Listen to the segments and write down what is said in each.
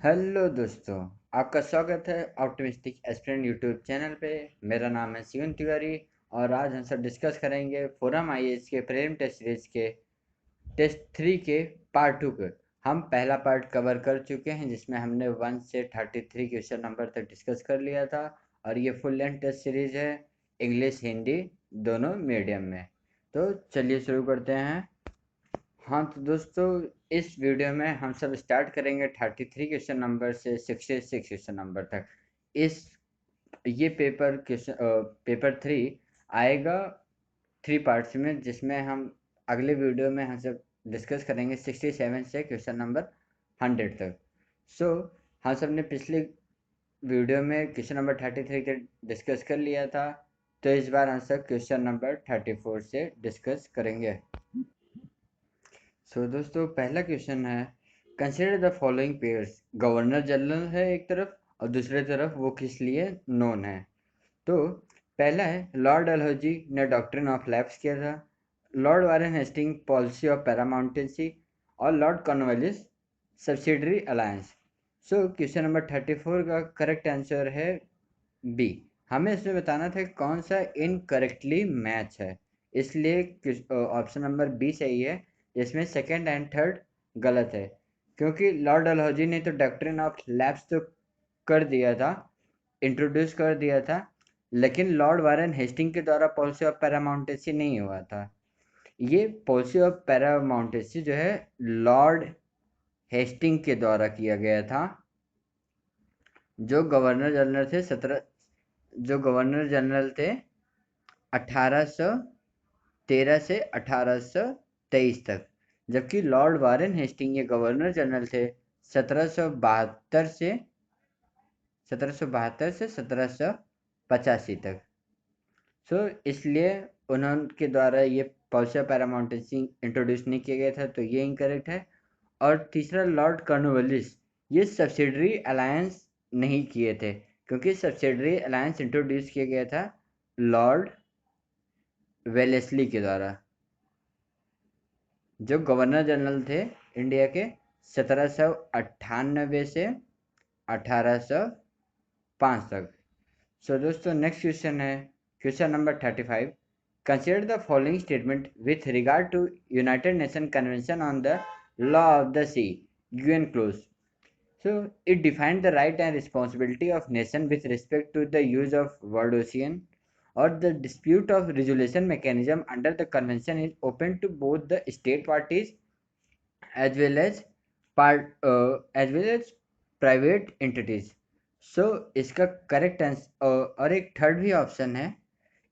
Hello दोस्तों, आपका स्वागत है ऑप्टिमिस्टिक एस्पिरेंट यूट्यूब चैनल पे। मेरा नाम है शिवन तिवारी और आज हम सब डिस्कस करेंगे फोरम आईएएस के प्रीलिम टेस्ट सीरीज के टेस्ट 3 के पार्ट 2 के। हम पहला पार्ट कवर कर चुके हैं जिसमें हमने 1 से 33 क्वेश्चन नंबर तक डिस्कस कर लिया था और ये फुल लेंथ टेस्ट सीरीज है, इंग्लिश हिंदी दोनों मीडियम में। तो चलिए शुरू करते हैं। हाँ तो दोस्तों, इस वीडियो में हम सब स्टार्ट करेंगे 33 क्वेश्चन नंबर से 66 क्वेश्चन नंबर तक। इस ये पेपर 3 आएगा 3 पार्ट्स में, जिसमें हम अगले वीडियो में हम सब डिस्कस करेंगे 67 से क्वेश्चन नंबर 100 तक। हम सब ने पिछले वीडियो में क्वेश्चन नंबर 33 के डिस्कस कर लिया था, तो इस बार हम सब क्वेश्चन नंबर 34 से डिस्कस करेंगे। दोस्तों, पहला क्वेश्चन है, consider the following pairs. Governor general है एक तरफ और दूसरे तरफ वो किस लिए नोन है। तो पहला है, लॉर्ड डलहौजी ने डॉक्ट्रिन ऑफ लैप्स किया था, lord Warren Hasting policy of paramountcy और lord Cornwallis subsidiary alliance. Question number 34 का करेक्ट आंसर है बी। हमें इसमें बताना था कौन सा इनकरेक्टली मैच है, इसलिए ऑप्शन नंबर बी सही है, जिसमें सेकंड एंड थर्ड गलत है। क्योंकि लॉर्ड डलहौजी ने तो डॉक्ट्रिन ऑफ लैप्स तो कर दिया था, इंट्रोड्यूस कर दिया था, लेकिन लॉर्ड वारेन हेस्टिंग के द्वारा पॉलिसी ऑफ पैरामाउंटेसी नहीं हुआ था। ये पॉलिसी ऑफ पैरामाउंटेसी जो है लॉर्ड हेस्टिंग के द्वारा किया गया था, जो गवर्नर जनरल थे 1813 से 1823 तक, जबकि लॉर्ड वारेन हेस्टिंग ये गवर्नर जनरल थे 1772 से 1785 तक। इसलिए उन्होंने द्वारा ये पॉलिसी ऑफ पैरामाउंटेसी इंट्रोड्यूस नहीं किया गया था, तो ये इनकरेक्ट है। और तीसरा, लॉर्ड कॉर्नवालिस ये सब्सिडरी अलायंस नहीं किए थे, क्योंकि सब्सिडरी अलायंस इंट्रोड्यूस किया गया था लॉर्ड वेलेस्ली के द्वारा, जो गवर्नर जनरल थे इंडिया के 1798 से 1805 तक। दोस्तों, नेक्स्ट क्वेश्चन है question number 35। Consider the following statement with regard to united nation convention on the law of the sea, UNCLOS. It defined the right and responsibility of nation with respect to the use of world ocean, or the dispute of resolution mechanism under the convention is open to both the state parties as well as private entities. इसका correct answer, और एक third भी option है,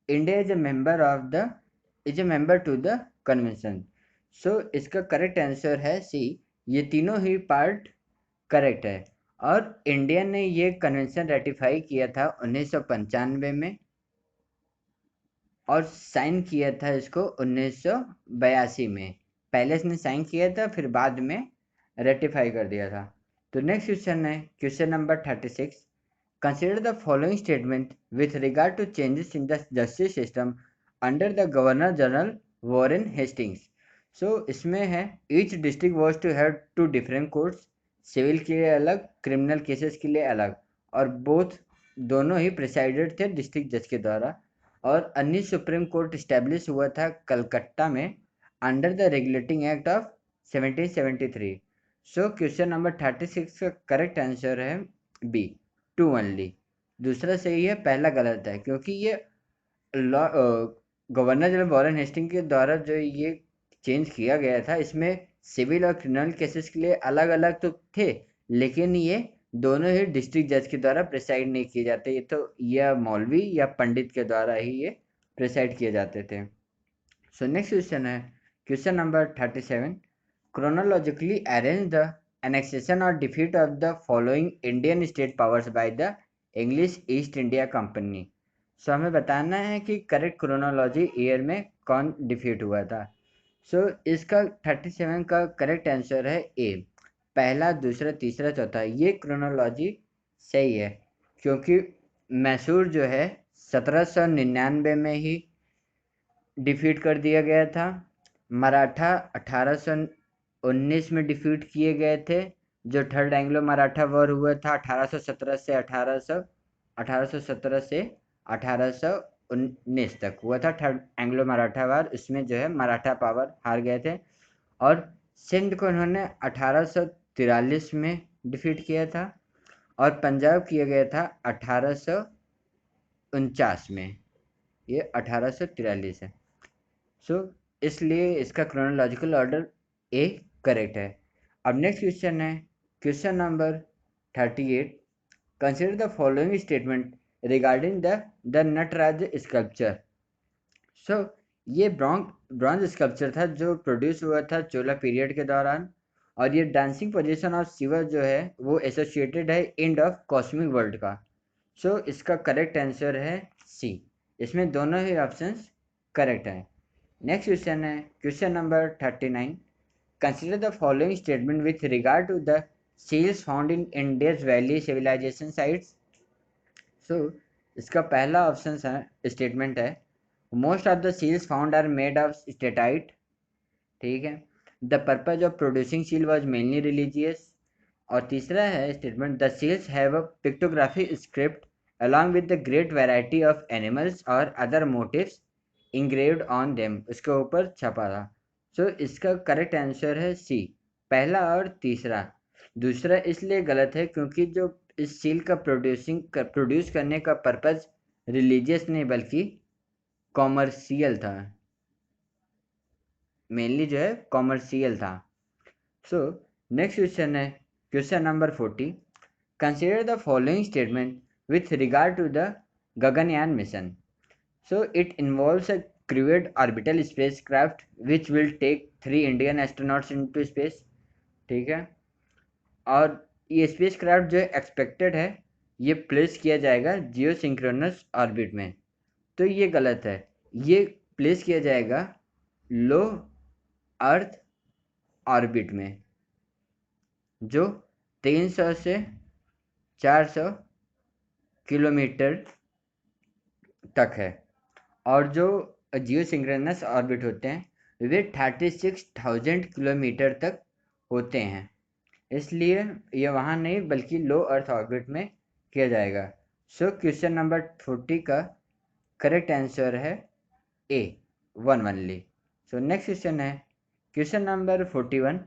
India is a member to the convention. इसका correct answer है C, ये तीनों ही part correct है। और इंडिया ने ये कन्वेंशन रेटिफाई किया था 1995 में और साइन किया था इसको 1982 में। पहले इसने साइन किया था, फिर बाद में रेटिफाई कर दिया था। तो नेक्स्ट क्वेश्चन है question number 36। Consider the following statement with regard to changes in the justice system under the governor general Warren Hastings. इसमें है, each district was to have two different courts, civil के लिए अलग, criminal cases के लिए अलग, और दोनों ही प्रिसाइडेड थे डिस्ट्रिक्ट जज के द्वारा। और अन्य सुप्रीम कोर्ट इस्टेब्लिश हुआ था कलकत्ता में under the regulating act of 1773। Question number 36 का करेक्ट आंसर है बी, 2 ओनली। दूसरा सही है, पहला गलत है, क्योंकि ये गवर्नर जनरल वॉरेन हेस्टिंग के द्वारा जो ये चेंज किया गया था, इसमें सिविल और क्रिमिनल केसेस के लिए अलग अलग तो थे, लेकिन ये दोनों ही डिस्ट्रिक्ट जज के द्वारा प्रिसाइड नहीं किए जाते, ये तो या मौलवी या पंडित के द्वारा ही ये प्रिसाइड किए जाते थे। नेक्स्ट क्वेश्चन है question number 37। chronologically arrange the annexation or defeat of the following Indian state powers by the English East India Company। हमें बताना है कि करेक्ट क्रोनोलॉजी ईयर में कौन डिफीट हुआ था। इसका 37 का करेक्ट आंसर है ए, पहला, दूसरा, तीसरा, चौथा। ये क्रोनोलॉजी सही है, क्योंकि मैसूर जो है 1799 में ही डिफीट कर दिया गया था, मराठा 1819 में डिफीट किए गए थे, जो थर्ड एंग्लो मराठा वॉर हुआ था 1817 से 1817 से 1819 तक हुआ था थर्ड एंग्लो मराठा वॉर। उसमें जो है मराठा पावर हार गए थे और सिंध को उन्होंने 1843 में डिफीट किया था और पंजाब किया गया था 1849 में। ये 1843 है। सो इसलिए इसका क्रोनोलॉजिकल ऑर्डर ए करेक्ट है। अब नेक्स्ट क्वेश्चन है question number 38। Consider the following statement regarding the Nataraja sculpture. So ये ब्रॉन्ज स्कल्पचर था जो प्रोड्यूस हुआ था चोला पीरियड के दौरान और ये डांसिंग पोजीशन ऑफ शिवा जो है वो एसोसिएटेड है एंड ऑफ कॉस्मिक वर्ल्ड का। सो इसका करेक्ट आंसर है सी। इसमें दोनों ही ऑप्शंस करेक्ट हैं। नेक्स्ट क्वेश्चन है question number 39। Consider the following statement with regard to the seals found in Indus valley civilization sites. So इसका पहला ऑप्शन है स्टेटमेंट है most of the seals found are made of steatite. ठीक है। The purpose of producing seal was mainly religious. और तीसरा है statement the seals have a pictography script along with the great variety of animals और other motifs engraved on them. उसके ऊपर छपा था। सो इसका करेक्ट आंसर है सी, पहला और तीसरा। दूसरा इसलिए गलत है क्योंकि जो इस सील का प्रोड्यूस करने का पर्पज रिलीजियस नहीं बल्कि कॉमर्शियल था। मेनली जो है कॉमर्शियल था। सो नेक्स्ट क्वेश्चन है question number 40। Consider the following statement with regard to the Gaganyaan mission. So it involves a crewed orbital spacecraft which will take 3 Indian astronauts into space। ठीक है। और ये space craft जो expected है ये place किया जाएगा जियो सिंक्रोनस ऑर्बिट में। तो ये गलत है। ये प्लेस किया जाएगा लो अर्थ ऑर्बिट में जो 300 से 400 किलोमीटर तक है। और जो जियो सिंक्रोनस ऑर्बिट होते हैं वे 36,000 किलोमीटर तक होते हैं। इसलिए ये वहाँ नहीं बल्कि लो अर्थ ऑर्बिट में किया जाएगा। सो क्वेश्चन नंबर 40 का करेक्ट आंसर है A, one only. So next question है question number 41।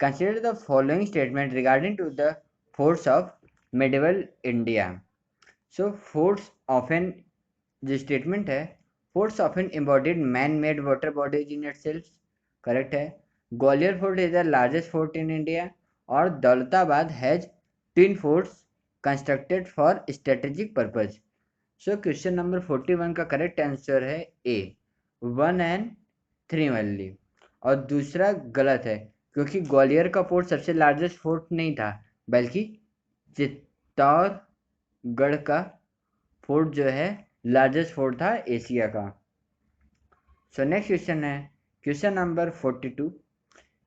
Consider the following statement regarding to the forts of medieval India. So forts often जो स्टेटमेंट है forts often embodied man made water bodies in itself. Correct है। Gwalior fort is the largest fort in India और Daulatabad has twin forts constructed for strategic purpose. So question number 41 का correct answer है A, 1 and 3 only. और दूसरा गलत है क्योंकि ग्वालियर का फोर्ट सबसे लार्जेस्ट फोर्ट नहीं था बल्कि चित्तौड़गढ़ का फोर्ट जो है लार्जेस्ट फोर्ट था एशिया का। सो नेक्स्ट क्वेश्चन है question number 42।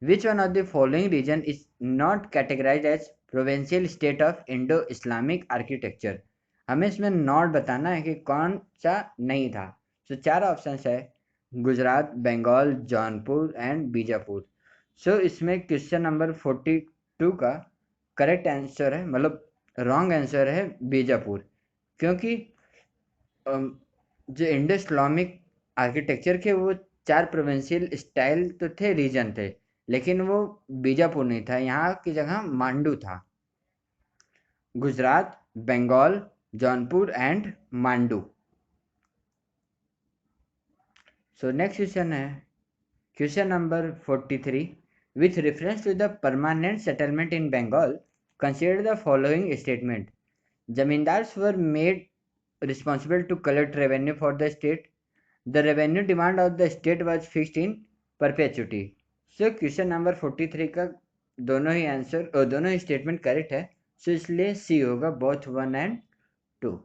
Which one of the following region is not categorize as provincial state of Indo Islamic architecture. हमें इसमें नॉट बताना है कि कौन सा नहीं था। सो चार ऑप्शंस है गुजरात, बंगाल, जौनपुर एंड बीजापुर। सो इसमें क्वेश्चन नंबर 42 का करेक्ट आंसर है मतलब रॉन्ग आंसर है बीजापुर। क्योंकि जो इंडो इस्लामिक आर्किटेक्चर के वो 4 प्रोविंशियल स्टाइल तो थे, रीजन थे, लेकिन वो बीजापुर नहीं था, यहाँ की जगह मांडू था। Gujarat, Bengal, Jaunpur and Mandu. So next question है question number 43। With reference to the permanent settlement in Bengal consider the following statement. Zamindars were made responsible to collect revenue for the state. The revenue demand of the state was fixed in perpetuity. So question number 43 का दोनों ही answer और दोनों ही statement correct है। सो इसलिए C होगा both 1 and 2।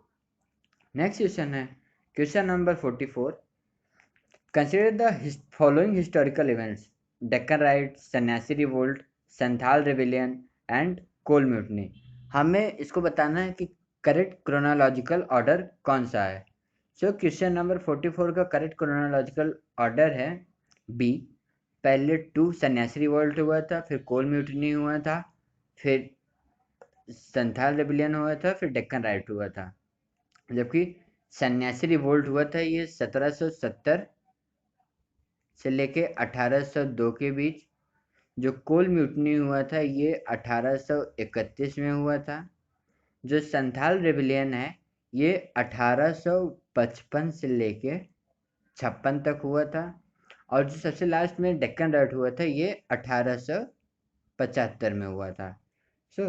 Next question है question number 44। Consider the following historical events. Deccan riot, Sannyasi revolt, Santhal rebellion and Kol mutiny. हमें इसको बताना है कि करेक्ट क्रोनोलॉजिकल ऑर्डर कौन सा है। सो क्वेश्चन नंबर 44 का करेक्ट क्रोनोलॉजिकल ऑर्डर है बी। पहले 2 सन्यासी रिवोल्ट हुआ था, फिर कोल म्यूटनी हुआ था, फिर संथाल रेबिलियन हुआ था, फिर डेक्कन राइट हुआ था। जबकि सन्यासी रिवोल्ट हुआ था ये 1770 से लेके 1802 के बीच। जो कोल म्यूटनी हुआ था ये 1831 में हुआ था। जो संथाल रेबिलियन है ये 1855 से लेके 56 तक हुआ था। और जो सबसे लास्ट में डेक्कन राइट हुआ था ये 1875 में हुआ था। सो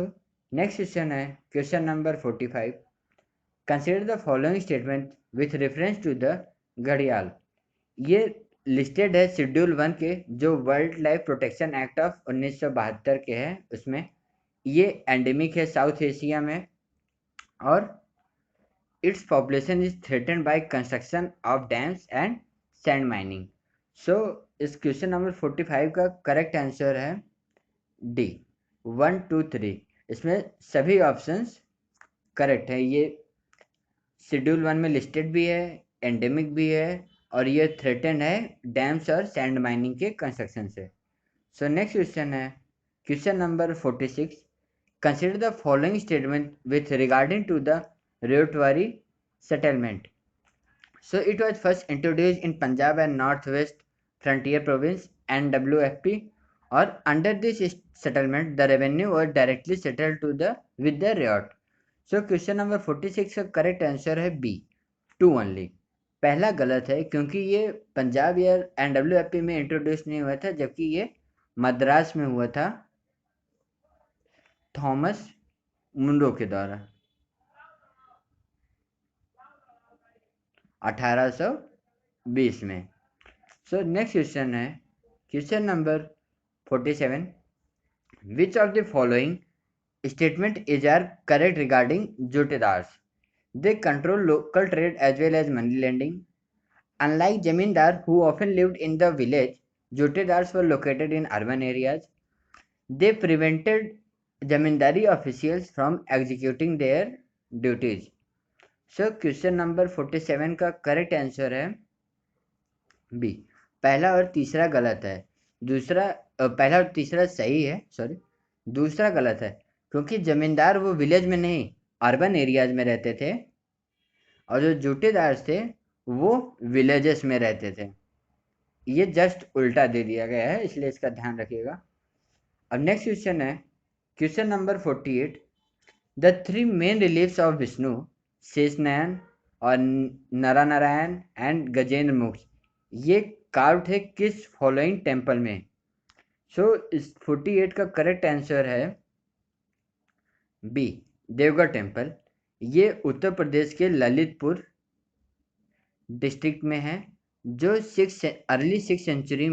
नेक्स्ट क्वेश्चन है question number 45। Consider the following statement with reference to the घड़ियाल। ये लिस्टेड है शेड्यूल 1 के, जो world life protection act of 1972 के है। उसमें ये एंडेमिक है साउथ एशिया में, और its population is threatened by construction of dams and sand mining. So इस क्वेश्चन नंबर 45 का करेक्ट आंसर है डी 1 2 3। इसमें सभी ऑप्शंस करेक्ट है। ये शेड्यूल 1 में लिस्टेड भी है, एंडेमिक भी है, और ये थ्रेटन है डैम्स और सैंड माइनिंग के कंस्ट्रक्शन से। सो नेक्स्ट क्वेश्चन है question number 46। Consider the following statement with regarding to the ryotwari settlement. So it was first introduced in Punjab and Northwest Frontier Province (NWFP), or under this settlement the revenue was directly settled to the with the riot. So question number 46 का correct answer है B 2 only. पहला गलत है क्योंकि ये पंजाब या NWFP में introduce नहीं हुआ था, जबकि ये मद्रास में हुआ था थॉमस मुंडो के द्वारा 1820 में। सो नेक्स्ट क्वेश्चन है question number 47। Which of the following statement is are correct regarding jotedars? They control local trade as well as money lending. Unlike zamindar who often lived in the village, jotedars were located in urban areas. They prevented zamindari officials from executing their duties. So question number 47 का correct answer है B. पहला और तीसरा गलत है। पहला और तीसरा सही है, सॉरी। दूसरा गलत है क्योंकि जमींदार वो विलेज में नहीं अर्बन एरियाज में रहते थे, और जो जूटेदार थे वो विलेजेस में रहते थे। ये जस्ट उल्टा दे दिया गया है, इसलिए इसका ध्यान रखिएगा। अब नेक्स्ट क्वेश्चन है question number 48। The 3 main reliefs of Vishnu, Sheshanayana और नरानारायण एंड गजेंद्र मुख, ये कार्व्ड है किस फॉलोइंग टेम्पल में? सो इस 48 का करेक्ट आंसर है बी देवगढ़ टेम्पल। ये उत्तर प्रदेश के ललितपुर डिस्ट्रिक्ट में है, जो अर्ली सिक्स सेंचुरी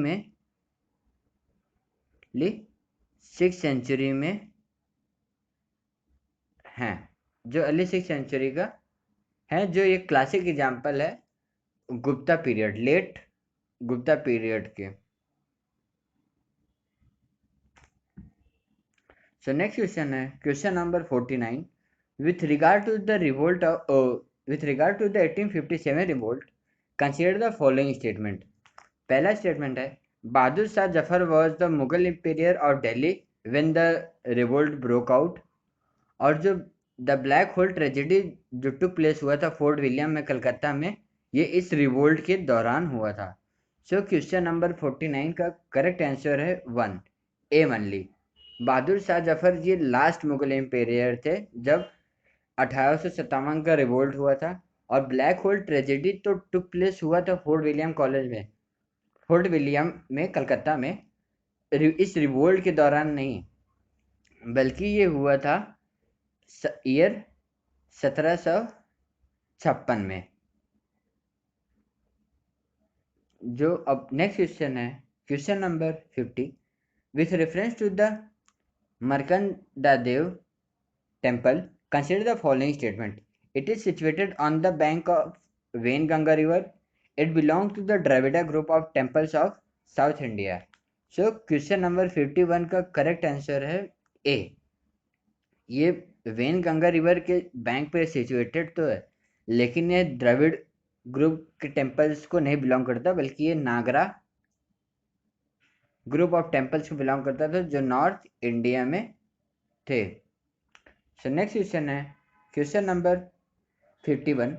में है, जो अर्ली 6th सेंचुरी का है, जो एक क्लासिक एग्जाम्पल है Gupta period, late Gupta period के। सो नेक्स्ट क्वेश्चन है question number 49। With regard to the 1857 revolt, consider the following statement. पहला स्टेटमेंट है Bahadur Shah Zafar was the Mughal emperor of Delhi when the revolt broke out. और जो द ब्लैक होल ट्रेजेडी जो took place हुआ था fort William में कलकत्ता में, ये इस रिवोल्ट के दौरान हुआ था। सो क्वेश्चन नंबर 49 का करेक्ट आंसर है 1 A only. Bahadur Shah Zafar ji last Mughal ampere थे जब 1857 का रिवोल्ट हुआ था। और ब्लैक होल ट्रेजेडी तो टुक प्लेस हुआ था फोर्ट विलियम में कलकत्ता में, इस रिवोल्ट के दौरान नहीं, बल्कि ये हुआ था ईयर 1756 में। जो अब नेक्स्ट क्वेश्चन है question number 50। With reference to the Markandadeo temple, consider the following statement. It is situated on the bank of Wainganga river. It belong to the Dravida group of temples of South India. So question number 51 का correct answer है A. ये Wainganga river के bank पे situated तो है, लेकिन ये Dravid group के टेम्पल्स को नहीं बिलोंग करता, बल्कि ये नागरा ग्रुप ऑफ टेम्पल्स को बिलोंग करता था, जो नॉर्थ इंडिया में थे। सो नेक्स्ट क्वेश्चन है question number 51.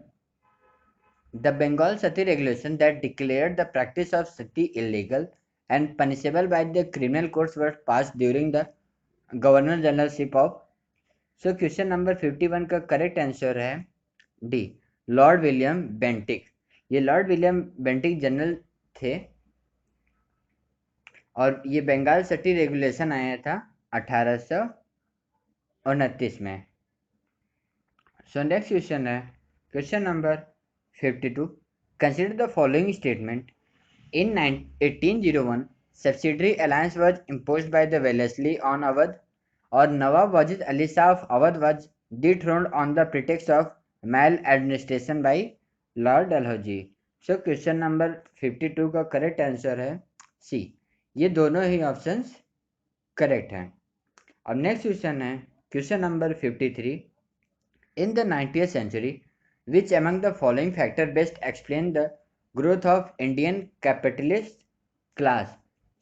The Bengal Sati regulation that declared the practice of sati illegal and punishable by the criminal courts was passed during the Governor Generalship of. So question number 51 का correct answer है D, Lord William Bentinck. ये Lord William Bentinck general थे और ये बंगाल सटी regulation आया था 1829 में। सो नेक्स्ट क्वेश्चन है question number 52. Consider the following statement. In 1801, subsidiary alliance was imposed by the Wellesley on Awadh, or Nawab Wajid Ali Shah of Awadh was dethroned on the pretext of maladministration by Lord Dalhousie. So question number 52 का correct answer है C, ये दोनों ही options correct हैं। अब next question है question number 53. In the 19th century, which among the following factors best explain the growth of Indian capitalist class?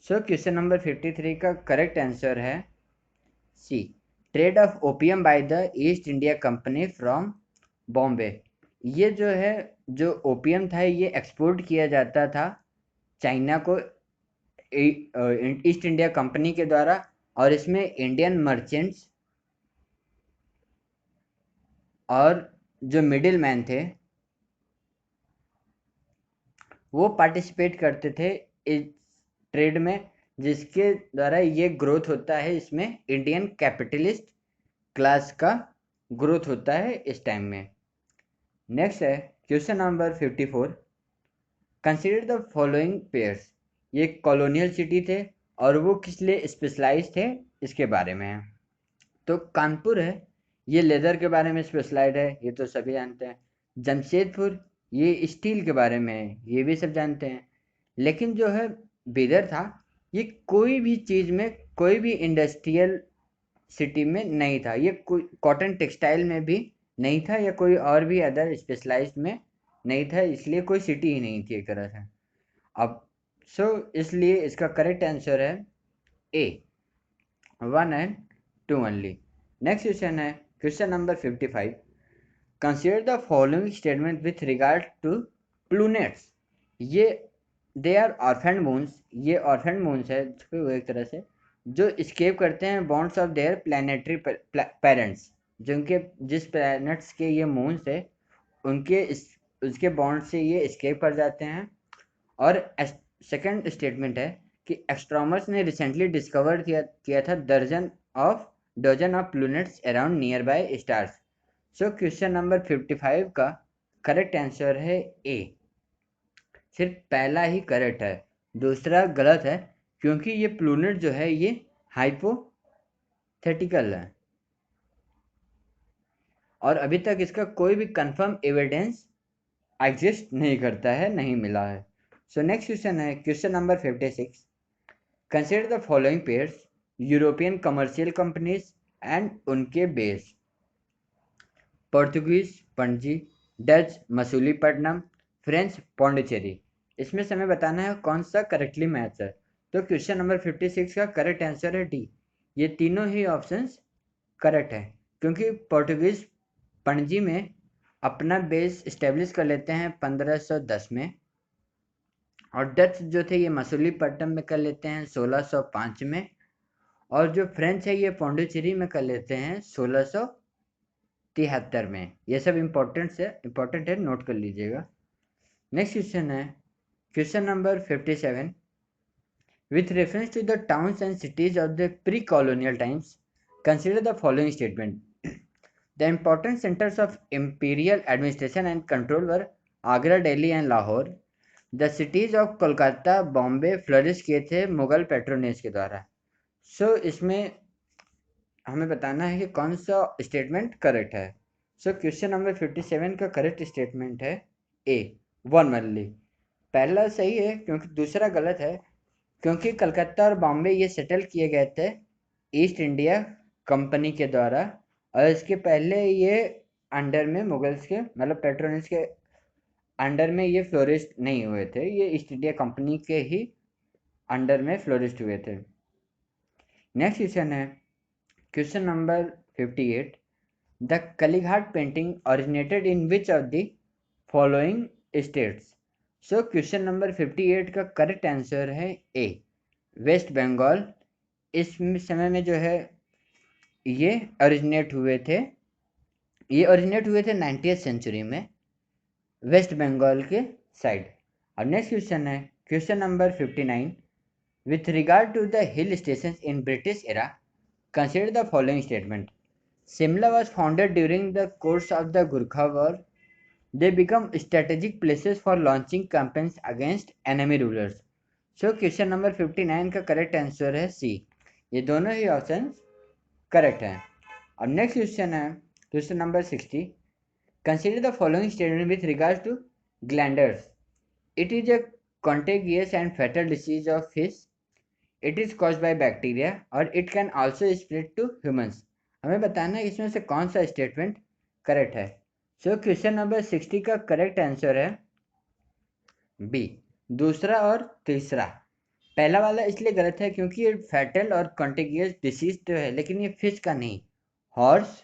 So question number 53 का correct answer है C, trade of opium by the East India company from Bombay. ये जो है, जो opium था ये export किया जाता था चाइना को ईस्ट इंडिया कंपनी के द्वारा, और इसमें इंडियन मर्चेंट्स और जो मिडिल मैन थे वो पार्टिसिपेट करते थे इस ट्रेड में, जिसके द्वारा ये ग्रोथ होता है, इसमें इंडियन कैपिटलिस्ट क्लास का ग्रोथ होता है इस टाइम में। नेक्स्ट है question number 54. Consider the following pairs. ये कॉलोनियल सिटी थे और वो किस लिए स्पेशलाइज थे इसके बारे में है। तो कानपुर है, ये लेदर के बारे में स्पेशलाइज है, ये तो सभी जानते हैं। जमशेदपुर ये स्टील के बारे में है, ये भी सब जानते हैं। लेकिन जो है बीदर था, ये कोई भी चीज़ में, कोई भी इंडस्ट्रियल सिटी में नहीं था, ये कोई कॉटन टेक्सटाइल में भी नहीं था या कोई और भी अदर स्पेशलाइज्ड में नहीं था, इसलिए कोई सिटी ही नहीं थी एक तरह से। अब इसलिए इसका करेक्ट आंसर है A, 1 and 2 only. Next question है question number 55. Consider the following statement with regard to ploonets. ये दे आर ऑर्फेंड मून्स, ये ऑर्फेंड मून्स है एक तरह से जो स्केप करते हैं bonds of their planetary parents, जिनके जिस प्लैनेट्स के ये मून्स है उनके उसके बॉन्ड से ये स्केप कर जाते हैं। और सेकंड स्टेटमेंट है कि एस्ट्रोनॉमर्स ने रिसेंटली डिस्कवर किया था dozen of ploonets around nearby stars. So question number 55 का करेक्ट आंसर है ए, सिर्फ पहला ही करेक्ट है, दूसरा गलत है, क्योंकि ये प्लूनेट जो है ये हाइपोथेटिकल है और अभी तक इसका कोई भी कंफर्म एविडेंस एग्जिस्ट नहीं करता है, नहीं मिला है। सो नेक्स्ट क्वेश्चन है question number 56. Consider the following pairs. European commercial companies and उनके base. Portuguese Panaji, Dutch Masulipatnam, French Pondicherry. इसमें से हमें बताना है कौन सा करेक्टली मैच है। तो क्वेश्चन नंबर 56 का करेक्ट आंसर है डी, ये तीनों ही ऑप्शंस करेक्ट है, क्योंकि पोर्तुगीज पणजी में अपना बेस इस्टेब्लिश कर लेते हैं 1510 में, और डच जो थे ये मसूलीपट्टनम में कर लेते हैं 1605 में, और जो फ्रेंच है ये पौंडीचेरी में कर लेते हैं 1673 में। ये सब इम्पोर्टेंट है, नोट कर लीजिएगा। नेक्स्ट क्वेश्चन है question number 57. With reference to the towns and cities of the pre colonial times, consider the following statement. The important centers of imperial administration and control were Agra, Delhi and Lahore. The cities of Kolkata, Bombay flourish किए थे Mughal patronage के द्वारा। इसमें हमें बताना है कि कौन सा स्टेटमेंट करेक्ट है। क्वेश्चन नंबर 57 का करेक्ट स्टेटमेंट है ए, 1 ओनली। पहला सही है क्योंकि दूसरा गलत है, क्योंकि कलकत्ता और बॉम्बे ये सेटल किए गए थे ईस्ट इंडिया कंपनी के द्वारा, और इसके पहले ये अंडर में मुगल्स के, मतलब पैट्रोनेज के अंडर में ये फ्लोरिस्ट नहीं हुए थे, ये ईस्ट इंडिया कंपनी के ही अंडर में फ्लोरिस्ट हुए थे। नेक्स्ट क्वेश्चन है question number 58, the Kalighat painting originated in which of the following states. So question number 58 का करेक्ट आंसर है ए, वेस्ट बंगाल। इस समय में जो है ये ओरिजिनेट हुए थे 90th सेंचुरी में वेस्ट बंगाल के साइड। और नेक्स्ट क्वेश्चन है question number 59, with regard to the hill station in British era consider the following statement. Shimla was founded during the course of the Gurkha War. They become strategic places for launching campaigns against enemy rulers. So question number 59 का correct answer है C, ये दोनों ही option correct हैं। और next question है question number 60, consider the following statement with regards to glanders. It is a contagious and fatal disease of fish. It is caused by bacteria और it can also spread to humans. हमें बताना है इसमें से कौन सा statement correct है। सो question number 60 का करेक्ट आंसर है बी, दूसरा और तीसरा। पहला वाला इसलिए गलत है क्योंकि ये फैटल और कॉन्टेगियस डिसीज तो है, लेकिन ये फिश का नहीं, हॉर्स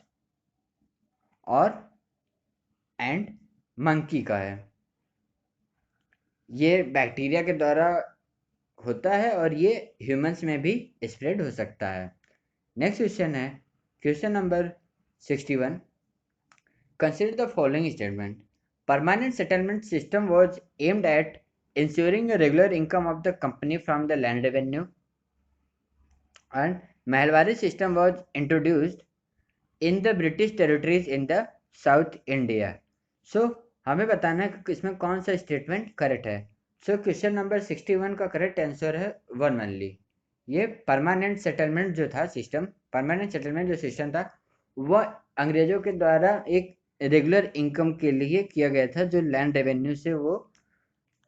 और एंड मंकी का है। ये बैक्टीरिया के द्वारा होता है और ये ह्यूमंस में भी स्प्रेड हो सकता है। नेक्स्ट क्वेश्चन है question number 61, consider the following statement. Permanent settlement system was aimed at ensuring a regular income of the company from the land revenue, and Mahalwari system was introduced in the British territories in the South India. So हमें बताना है कि इसमें कौन सा statement correct है। सो question number 61 का correct answer है वन ओनली। ये परमानेंट सेटलमेंट जो था सिस्टम था वह अंग्रेजों के द्वारा एक रेगुलर इनकम के लिए किया गया था, जो लैंड रेवेन्यू से वो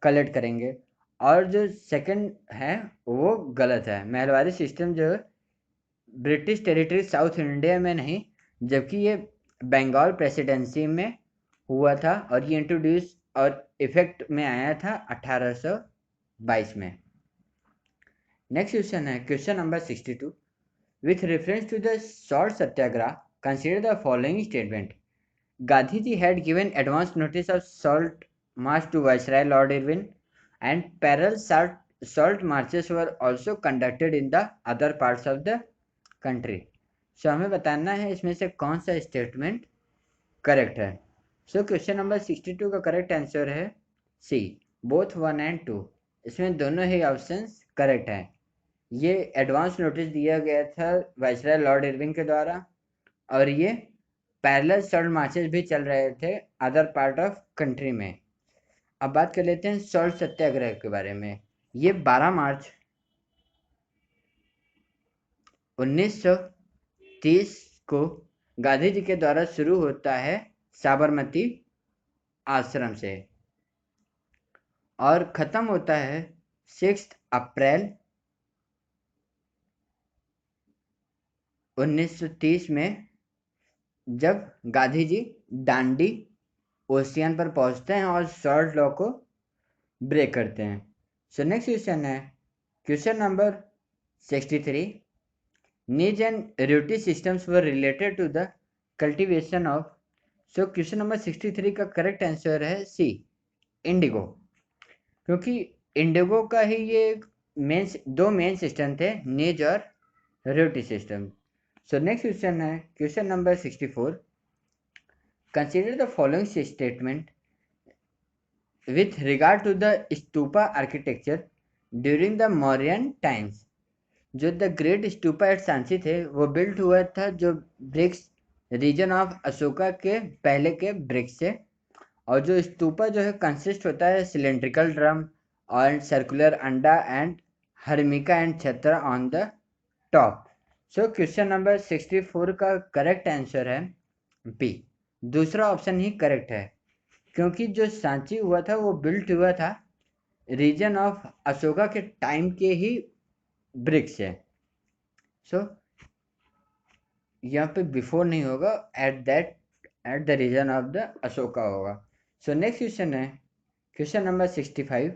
कलेक्ट करेंगे। और जो सेकंड है वो गलत है। महलवारी सिस्टम जो ब्रिटिश टेरिटरी साउथ इंडिया में नहीं, जबकि ये बंगाल प्रेसिडेंसी में हुआ था और ये इंट्रोड्यूस और इफेक्ट में आया था 1822 में। नेक्स्ट क्वेश्चन है question number 62, with reference to the salt satyagraha consider the following statement. Gandhi ji had given advance notice of salt march to Viceroy Lord Irwin, and parallel salt marches were also conducted in the other parts of the country. So हमें बताना है इसमें से कौन सा statement correct है। सो question number 62 का correct answer है सी, बोथ 1 and 2। इसमें दोनों ही ऑप्शंस करेक्ट हैं। ये एडवांस नोटिस दिया गया था वाइसराय लॉर्ड इरविन के द्वारा, और ये पैरेलल सॉल्ट मार्चेस भी चल रहे थे अदर पार्ट ऑफ कंट्री में। अब बात कर लेते हैं सॉल्ट सत्याग्रह के बारे में। ये 12 मार्च 1930 को गांधी जी के द्वारा शुरू होता है साबरमती आश्रम से और खत्म होता है 6 अप्रैल 1930 में, जब गांधी जी डांडी ओशियन पर पहुंचते हैं और सॉल्ट लॉ को ब्रेक करते हैं। सो नेक्स्ट क्वेश्चन है question number 63, nij and ryoti systems were related to the cultivation of. So question number 63 का करेक्ट आंसर है सी, इंडिगो, क्योंकि इंडिगो का ही ये दो मेन सिस्टम थे, नीज और र्यूटी सिस्टम। सो नेक्स्ट क्वेश्चन है question number 64, consider the following statement with regard to the stupa architecture during the Mauryan times। जो the great stupa at Sanchi थे वो बिल्ट हुआ था जो ब्रिक्स रीजन ऑफ अशोका के पहले के ब्रिक्स से, और जो स्तूपा जो है कंसिस्ट होता है सिलेंड्रिकल ड्रम और circular anda and harmika and chhatra on the top. So question number 64 का करेक्ट आंसर है बी, दूसरा ऑप्शन ही करेक्ट है, क्योंकि जो सांची हुआ था वो बिल्ट हुआ था रीजन ऑफ अशोका के टाइम के ही ब्रिक्स है। सो यहाँ पे बिफोर नहीं होगा, at the region of the Ashoka होगा। सो नेक्स्ट क्वेश्चन है क्वेश्चन नंबर 65,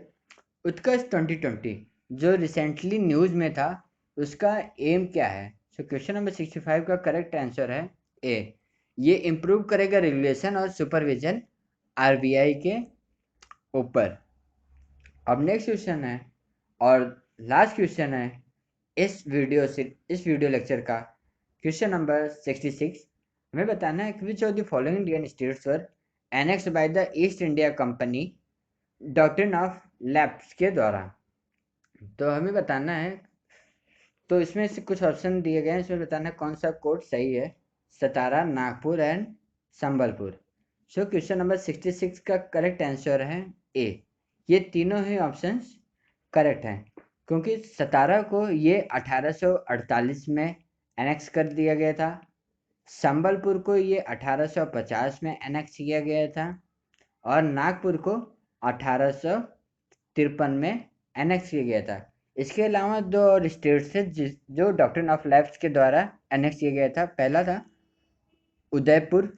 उत्कर्ष 2020 जो रिसेंटली न्यूज में था उसका एम क्या है। सो क्वेश्चन नंबर 65 का करेक्ट आंसर है ए, ये इम्प्रूव करेगा रेगुलेशन और सुपरविजन आरबीआई के ऊपर। अब नेक्स्ट क्वेश्चन है और लास्ट क्वेश्चन है इस वीडियो लेक्चर का, क्वेश्चन नंबर 66। हमें बताना है कि विच of the following Indian states were annexed bye the East India company doctrine of lapse के द्वारा। तो हमें बताना है, तो इसमें से कुछ ऑप्शन दिए गए हैं, इसमें बताना है कौन सा कोड सही है। Satara, Nagpur and Sambalpur. So question number 66 का करेक्ट आंसर है ए, ये तीनों ही ऑप्शंस करेक्ट हैं, क्योंकि सतारा को ये 1848 में एनेक्स कर दिया गया था, संबलपुर को ये 1850 में एनेक्स किया गया था और नागपुर को 1853 में एनेक्स किया गया था। इसके अलावा दो और स्टेट्स थे जो डॉक्ट्रिन ऑफ लैप्स के द्वारा एनेक्स किया गया था। पहला था उदयपुर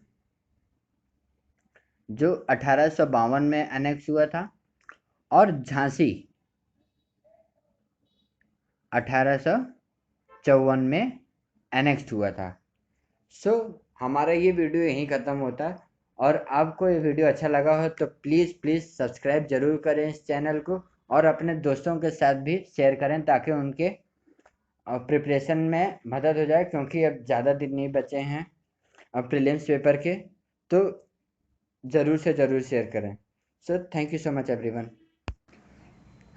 जो 1852 में एनेक्स हुआ था और झांसी 1854 में एनेक्स हुआ था। सो हमारा ये वीडियो यहीं ख़त्म होता है, और आपको ये वीडियो अच्छा लगा हो तो प्लीज़ सब्सक्राइब ज़रूर करें इस चैनल को और अपने दोस्तों के साथ भी शेयर करें ताकि उनके प्रिपरेशन में मदद हो जाए, क्योंकि अब ज़्यादा दिन नहीं बचे हैं अब प्रीलिम्स पेपर के। तो ज़रूर से ज़रूर शेयर करें। So thank you so much everyone.